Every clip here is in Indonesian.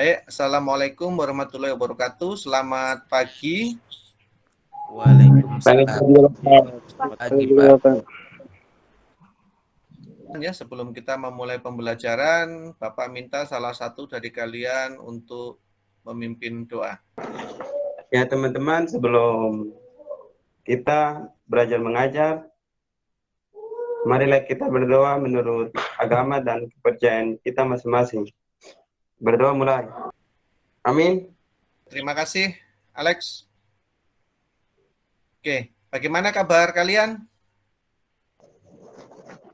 Baik, Assalamualaikum warahmatullahi wabarakatuh. Selamat pagi. Waalaikumsalam. Pagi, Pak. Ya, sebelum kita memulai pembelajaran, Bapak minta salah satu dari kalian untuk memimpin doa. Ya, teman-teman, sebelum kita belajar mengajar, marilah kita berdoa menurut agama dan kepercayaan kita masing-masing. Berdoa mulai. Amin. Terima kasih, Alex. Oke, bagaimana kabar kalian?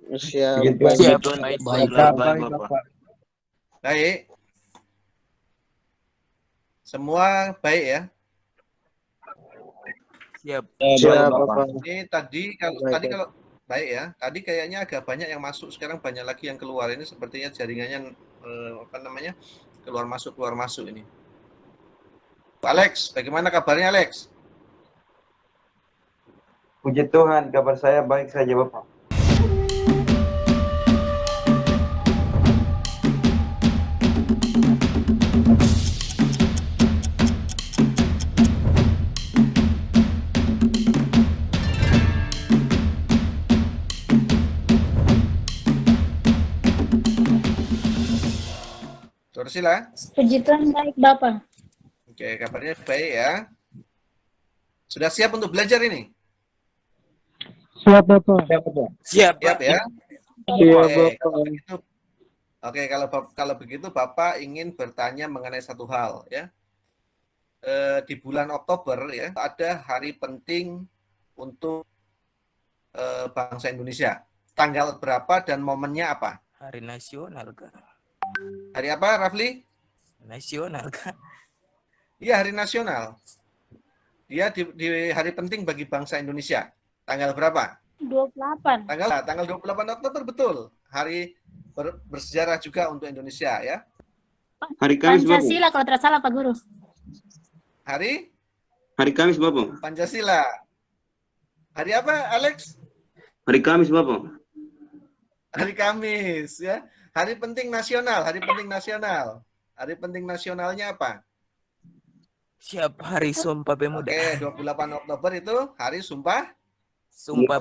Siap, Bapak. Baik. Semua baik ya? Siap, Bapak. Ini tadi kalau baik ya. Tadi kayaknya agak banyak yang masuk, sekarang banyak lagi yang keluar. Ini sepertinya jaringannya keluar masuk ini. Alex, bagaimana kabarnya Alex? Puji Tuhan, kabar saya baik saja, Bapak. Dorsila? Puji Tuhan baik Bapak. Oke, kabarnya baik ya. Sudah siap untuk belajar ini? Siap, Bapak. Siap ya? Siap, Oke, kalau begitu Bapak ingin bertanya mengenai satu hal ya. Di bulan Oktober ya ada hari penting untuk bangsa Indonesia. Tanggal berapa dan momennya apa? Hari nasional kah? Hari apa, Rafli? Nasional kah? Iya, hari nasional. Dia di hari penting bagi bangsa Indonesia. Tanggal berapa? 28. Tanggal 28 Oktober, betul. Hari bersejarah juga untuk Indonesia ya. Hari Kamis, Bapak. Pancasila kalau tidak salah Pak Guru. Hari Kamis, Bapak. Pancasila. Hari apa, Alex? Hari Kamis, Bapak. Hari Kamis ya. Hari penting nasional. Hari penting nasionalnya apa? Siap, Hari Sumpah Pemuda. Oke, 28 Oktober itu Hari Sumpah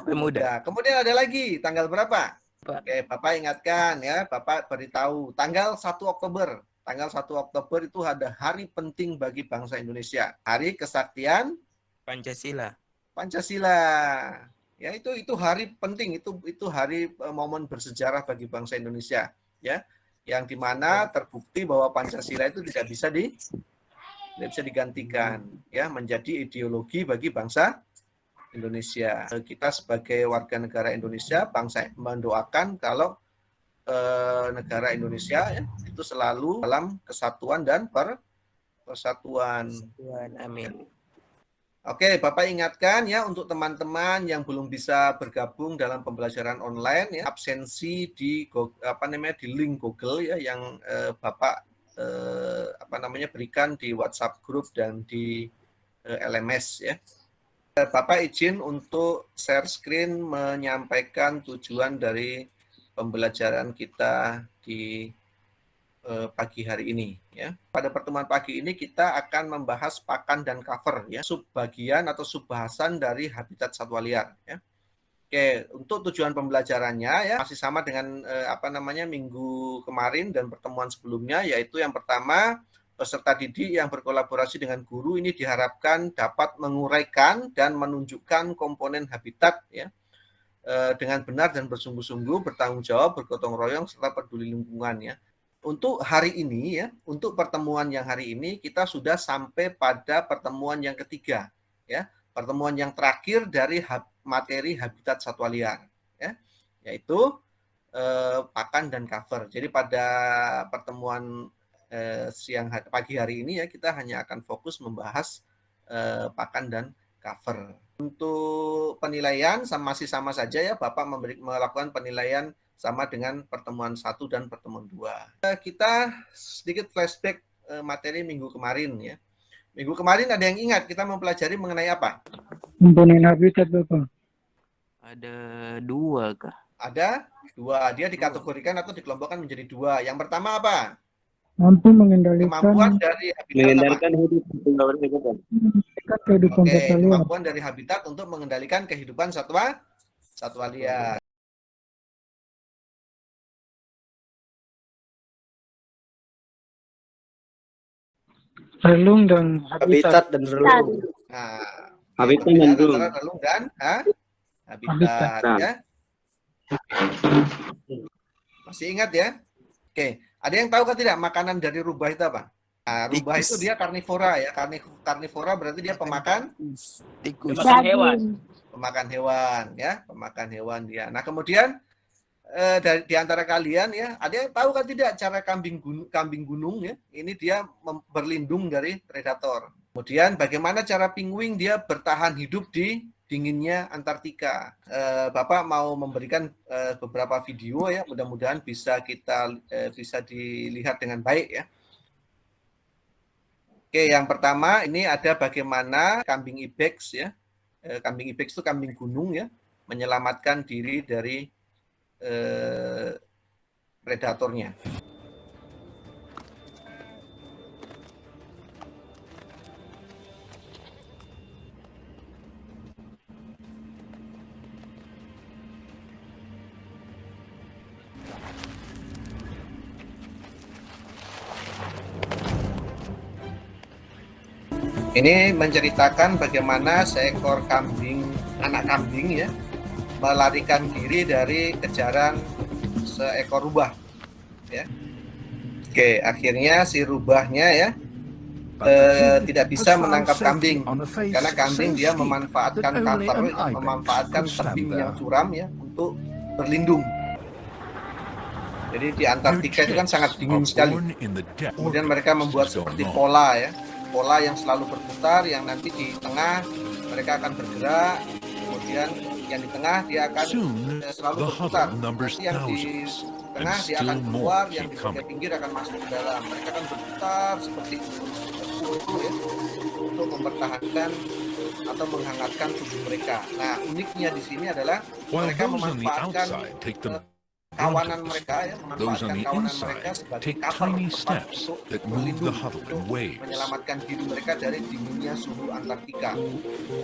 Pemuda. Kemudian ada lagi, tanggal berapa? Pak. Oke, Bapak ingatkan ya, Bapak beritahu tanggal 1 Oktober. Tanggal 1 Oktober itu ada hari penting bagi bangsa Indonesia. Hari Kesaktian Pancasila. Ya, itu hari penting, itu hari momen bersejarah bagi bangsa Indonesia, ya. Yang dimana terbukti bahwa Pancasila itu tidak bisa digantikan ya menjadi ideologi bagi bangsa Indonesia. Kita sebagai warga negara Indonesia, bangsa mendoakan kalau negara Indonesia ya, itu selalu dalam kesatuan dan persatuan. Amin. Oke, Bapak ingatkan ya untuk teman-teman yang belum bisa bergabung dalam pembelajaran online ya, absensi di link Google ya yang Bapak berikan di WhatsApp grup dan di LMS ya. Bapak izin untuk share screen menyampaikan tujuan dari pembelajaran kita di pagi hari ini ya. Pada pertemuan pagi ini kita akan membahas pakan dan cover ya, subbagian atau subbahasan dari habitat satwa liar ya. Oke, untuk tujuan pembelajarannya ya masih sama dengan minggu kemarin dan pertemuan sebelumnya, yaitu yang pertama, peserta didik yang berkolaborasi dengan guru ini diharapkan dapat menguraikan dan menunjukkan komponen habitat ya dengan benar dan bersungguh-sungguh, bertanggung jawab, bergotong royong serta peduli lingkungan ya. Untuk hari ini ya, untuk pertemuan yang hari ini kita sudah sampai pada pertemuan yang ketiga ya, pertemuan yang terakhir dari materi habitat satwa liar ya, yaitu pakan dan cover. Jadi pada pertemuan pagi hari ini ya kita hanya akan fokus membahas pakan dan cover. Untuk penilaian masih sama saja ya, Bapak melakukan penilaian sama dengan pertemuan 1 dan pertemuan 2. Kita sedikit flashback materi minggu kemarin ya. Minggu kemarin ada yang ingat kita mempelajari mengenai apa? Komponen habitat, Bapak. Ada 2 kah? Ada 2. Dia dikategorikan atau dikelompokkan menjadi 2. Yang pertama apa? Mampu mengendalikan Kemampuan dari habitat apa? Mengendalikan hidup Bapak. kehidupan Oke, satwa liar. kemampuan dari habitat untuk mengendalikan kehidupan satwa liar. Relung dan habitat. dan relung. Nah, Habitat dan perbedaan relung. antara relung dan habitat Habitat. ya. Masih ingat ya? Oke, ada yang tahu kan tidak makanan dari rubah itu apa? Nah, rubah Tikus. itu dia karnivora ya. Karnivora berarti dia pemakan Tikus. Daging. hewan. pemakan hewan ya, pemakan hewan dia. Nah, kemudian di antara kalian ya, ada yang tahu kan tidak cara kambing gunung ya? Ini dia berlindung dari predator. Kemudian bagaimana cara penguin dia bertahan hidup di dinginnya Antartika. Bapak mau memberikan beberapa video ya, mudah-mudahan bisa dilihat dengan baik ya. Oke, yang pertama ini ada bagaimana kambing ibex ya. Kambing ibex itu kambing gunung ya, menyelamatkan diri dari predatornya. Ini menceritakan bagaimana seekor anak kambing ya, melarikan diri dari kejaran seekor rubah ya. Oke, akhirnya si rubahnya ya tidak bisa menangkap kambing karena kambing dia memanfaatkan tebing yang curam ya untuk berlindung. Jadi di Antartika itu kan sangat dingin sekali. Kemudian mereka membuat seperti pola ya, pola yang selalu berputar, yang nanti di tengah mereka akan bergerak, kemudian yang di tengah dia akan selalu berputar. Nanti yang di tengah dia akan keluar, yang di bagian pinggir akan masuk ke dalam. Mereka akan berputar seperti itu ya, untuk mempertahankan atau menghangatkan tubuh mereka. Nah, uniknya di sini adalah mereka memanfaatkan kawanan mereka ya, memanfaatkan kawanan mereka sebagai cover tempat untuk berlindung, untuk menyelamatkan diri mereka dari dinginnya suhu Antartika.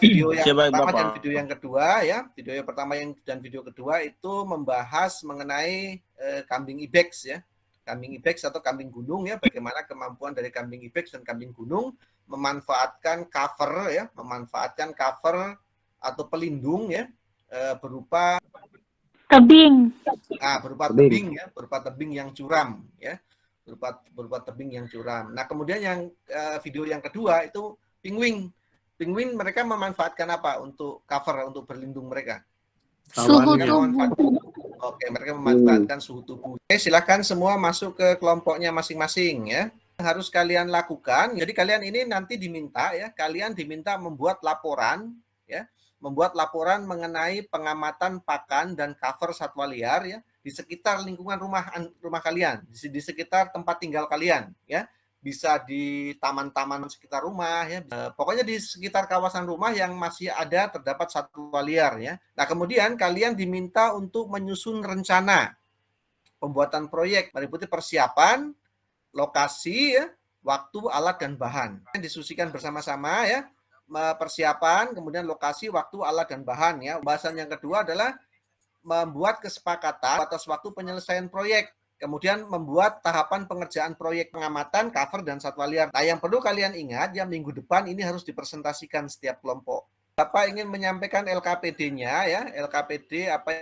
Video yang pertama dan video yang kedua ya, video yang pertama dan video kedua itu membahas mengenai kambing ibex ya, kambing ibex atau kambing gunung ya, bagaimana kemampuan dari kambing ibex dan kambing gunung memanfaatkan cover ya, memanfaatkan cover atau pelindung ya, berupa Tebing. Nah, berupa tebing ya, berupa tebing yang curam ya, berupa tebing yang curam. Nah, kemudian yang video yang kedua itu penguin. Penguin mereka memanfaatkan apa untuk cover, untuk berlindung mereka? Suhu tubuh. Oke, mereka memanfaatkan suhu tubuh. Oke, silakan semua masuk ke kelompoknya masing-masing ya. Yang harus kalian lakukan. Jadi kalian ini nanti diminta ya, kalian diminta membuat laporan ya. Membuat laporan mengenai pengamatan pakan dan cover satwa liar ya di sekitar lingkungan rumah kalian, di sekitar tempat tinggal kalian ya. Bisa di taman-taman sekitar rumah ya. Pokoknya di sekitar kawasan rumah yang masih ada terdapat satwa liar ya. Nah, kemudian kalian diminta untuk menyusun rencana pembuatan proyek meliputi persiapan, lokasi ya, waktu, alat dan bahan. Diskusikan bersama-sama ya. Persiapan, kemudian lokasi, waktu, alat, dan bahan ya. Bahasan yang kedua adalah membuat kesepakatan atas waktu penyelesaian proyek. Kemudian membuat tahapan pengerjaan proyek pengamatan, cover, dan satwa liar. Nah, yang perlu kalian ingat ya, minggu depan ini harus dipresentasikan setiap kelompok. Bapak ingin menyampaikan LKPD-nya ya, LKPD apa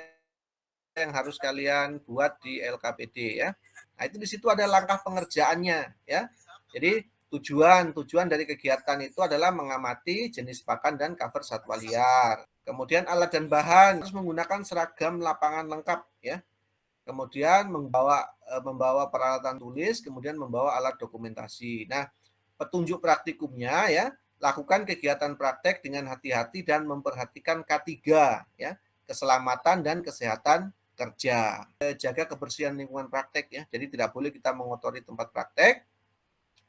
yang harus kalian buat di LKPD ya. Nah, itu di situ ada langkah pengerjaannya ya. Jadi tujuan dari kegiatan itu adalah mengamati jenis pakan dan cover satwa liar. Kemudian alat dan bahan harus menggunakan seragam lapangan lengkap ya. Kemudian membawa peralatan tulis, kemudian membawa alat dokumentasi. Nah, petunjuk praktikumnya ya, lakukan kegiatan praktek dengan hati-hati dan memperhatikan K3 ya, keselamatan dan kesehatan kerja. Jaga kebersihan lingkungan praktek ya. Jadi tidak boleh kita mengotori tempat praktek.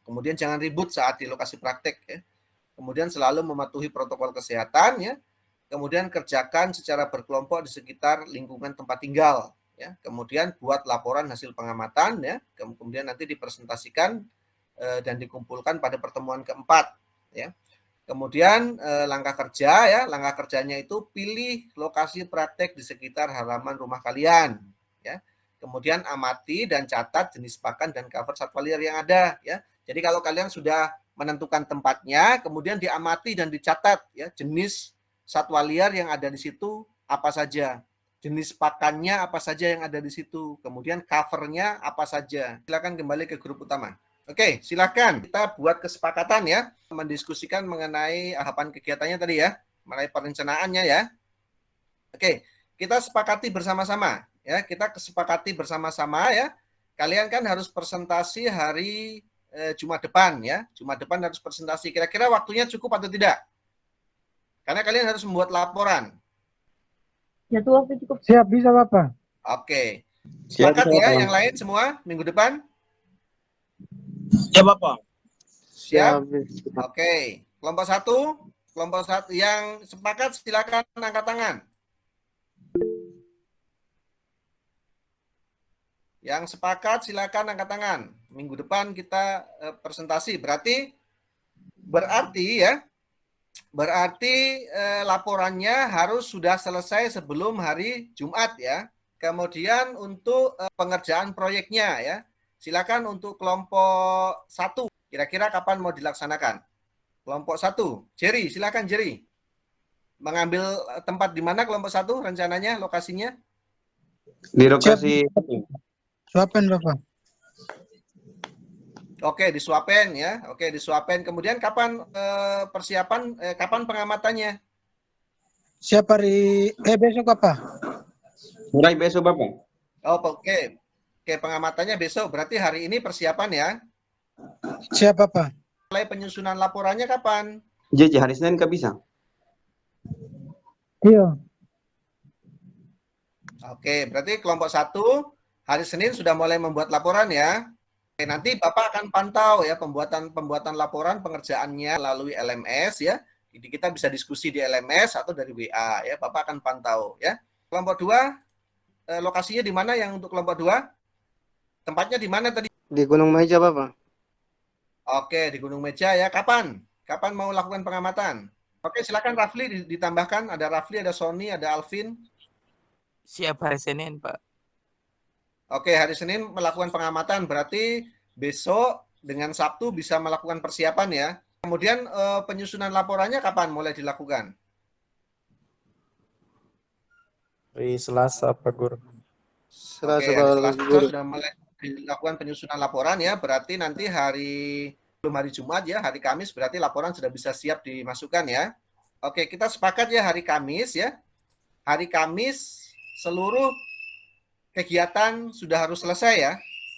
Kemudian jangan ribut saat di lokasi praktek ya. Kemudian selalu mematuhi protokol kesehatan ya. Kemudian kerjakan secara berkelompok di sekitar lingkungan tempat tinggal ya. Kemudian buat laporan hasil pengamatan ya, kemudian nanti dipresentasikan dan dikumpulkan pada pertemuan keempat ya. Kemudian langkah kerja ya, langkah kerjanya itu pilih lokasi praktek di sekitar halaman rumah kalian ya. Kemudian amati dan catat jenis pakan dan cover satwa liar yang ada ya. Jadi kalau kalian sudah menentukan tempatnya, kemudian diamati dan dicatat ya jenis satwa liar yang ada di situ apa saja, jenis pakannya apa saja yang ada di situ, kemudian covernya apa saja. Silakan kembali ke grup utama. Oke, silakan kita buat kesepakatan ya, mendiskusikan mengenai tahapan kegiatannya tadi ya, mengenai perencanaannya ya. Oke, kita sepakati bersama-sama ya, kita kesepakati bersama-sama ya. Kalian kan harus presentasi hari Jumat depan ya, Jumat depan harus presentasi. Kira-kira waktunya cukup atau tidak? Karena kalian harus membuat laporan. Ya tuh waktu cukup. Siap, bisa Bapak. Oke. Siap, Sepakat siap, ya Bang. yang lain semua minggu depan? Ya Bapak. Siap? Oke. Kelompok satu yang sepakat silakan angkat tangan. Yang sepakat silakan angkat tangan. Minggu depan kita presentasi. Berarti ya, laporannya harus sudah selesai sebelum hari Jumat ya. Kemudian untuk pengerjaan proyeknya ya, silakan untuk kelompok 1. Kira-kira kapan mau dilaksanakan? Kelompok 1, Jerry, silakan Jerry. Mengambil tempat di mana kelompok 1 rencananya, lokasinya? Di lokasi Suapin Bapak. Oke, disuapin ya. Oke, disuapin. Kemudian kapan persiapan, kapan pengamatannya? Siap hari, besok apa? mulai besok Bapak. Oh, oke. Oke, pengamatannya besok. Berarti hari ini persiapan ya. Siap Bapak. Mulai penyusunan laporannya kapan? Jadi hari Senin nggak bisa. Iya. Oke, berarti kelompok 1 hari Senin sudah mulai membuat laporan ya. Oke, nanti Bapak akan pantau ya pembuatan laporan pengerjaannya melalui LMS ya. Jadi kita bisa diskusi di LMS atau dari WA ya. Bapak akan pantau ya. Kelompok 2 lokasinya di mana yang untuk kelompok 2? Tempatnya di mana tadi? Di Gunung Meja, Bapak. Oke, di Gunung Meja ya. Kapan? Kapan mau lakukan pengamatan? Oke, silakan Rafli ditambahkan. Ada Rafli, ada Sony, ada Alvin. Siap hari Senin, Pak. Oke, hari Senin melakukan pengamatan. Berarti besok dengan Sabtu bisa melakukan persiapan ya. Kemudian penyusunan laporannya kapan mulai dilakukan? Hari Selasa, Pak Guru. Oke, hari Selasa sudah mulai dilakukan penyusunan laporan ya. Berarti nanti belum hari Jumat ya, hari Kamis berarti laporan sudah bisa siap dimasukkan ya. Oke, kita sepakat ya hari Kamis ya. Hari Kamis seluruh kegiatan sudah harus selesai ya.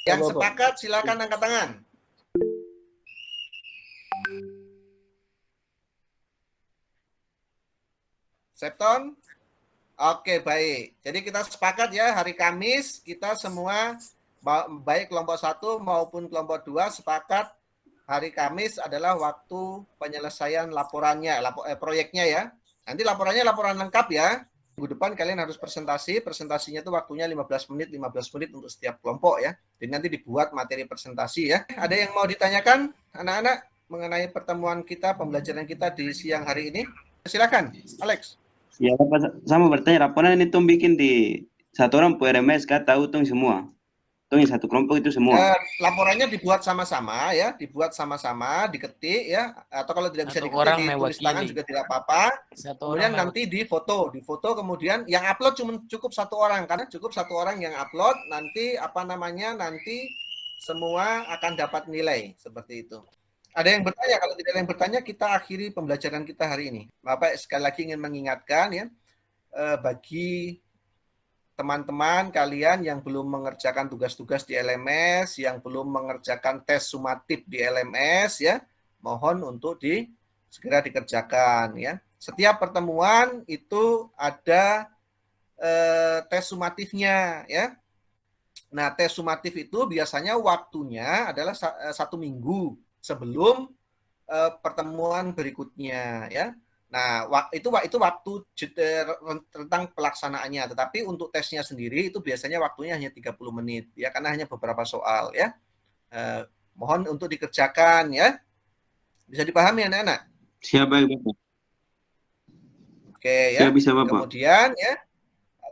Yang sepakat silakan angkat tangan. Septon? Oke, baik. Jadi kita sepakat ya hari Kamis kita semua baik kelompok 1 maupun kelompok 2 sepakat hari Kamis adalah waktu penyelesaian laporannya, proyeknya ya. Nanti laporannya laporan lengkap ya. Minggu depan kalian harus presentasinya itu waktunya 15 menit untuk setiap kelompok ya. Jadi nanti dibuat materi presentasi ya. Ada yang mau ditanyakan anak-anak mengenai pertemuan kita, pembelajaran kita di siang hari ini? Silakan, Alex. Ya Bapak, sama bertanya, laporan ini Tung bikin di satu orang per RMS kah tahu Tung semua? Tung yang satu kelompok itu semua? Laporannya dibuat sama-sama ya, diketik ya, atau kalau tidak bisa Satu diketik orang ditulis tangan mewakili. juga tidak apa-apa. Satu Kemudian orang nanti difoto kemudian yang upload cukup satu orang karena cukup satu orang yang upload nanti nanti semua akan dapat nilai seperti itu. Ada yang bertanya? Kalau tidak ada yang bertanya kita akhiri pembelajaran kita hari ini. Bapak sekali lagi ingin mengingatkan ya bagi teman-teman kalian yang belum mengerjakan tugas-tugas di LMS, yang belum mengerjakan tes sumatif di LMS ya, mohon untuk segera dikerjakan ya. Setiap pertemuan itu ada tes sumatifnya ya. Nah, tes sumatif itu biasanya waktunya adalah 1 minggu sebelum pertemuan berikutnya ya. Nah, itu waktu tentang pelaksanaannya. Tetapi untuk tesnya sendiri itu biasanya waktunya hanya 30 menit ya, karena hanya beberapa soal ya. Mohon untuk dikerjakan ya. Bisa dipahami anak-anak? Siap baik Bapak. Oke ya. Siap bisa Bapak. Kemudian ya.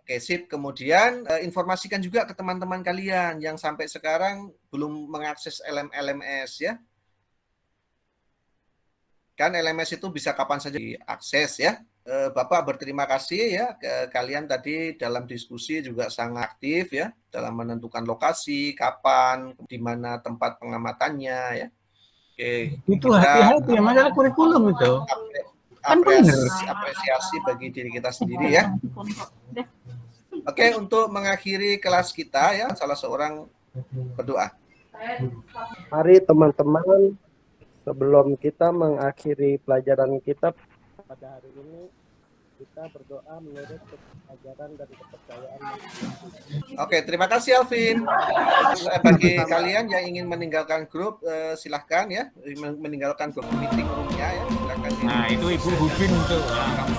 Oke, sip. Kemudian informasikan juga ke teman-teman kalian yang sampai sekarang belum mengakses LMS ya. Kan LMS itu bisa kapan saja diakses ya. Bapak berterima kasih ya ke kalian tadi dalam diskusi juga sangat aktif ya dalam menentukan lokasi, kapan, di mana tempat pengamatannya ya. Oke, itu hati-hati ya, masalah kurikulum itu. Apresiasi bagi diri kita sendiri ya. Oke, untuk mengakhiri kelas kita ya, salah seorang berdoa. Mari teman-teman, sebelum kita mengakhiri pelajaran kita pada hari ini, kita berdoa menurut ajaran dan kepercayaan. Oke, terima kasih Alvin. Bagi kalian yang ingin meninggalkan grup, silahkan ya, meninggalkan grup meeting roomnya ya. Silakan. Nah, itu Ibu Hudin tuh. Nah, kamu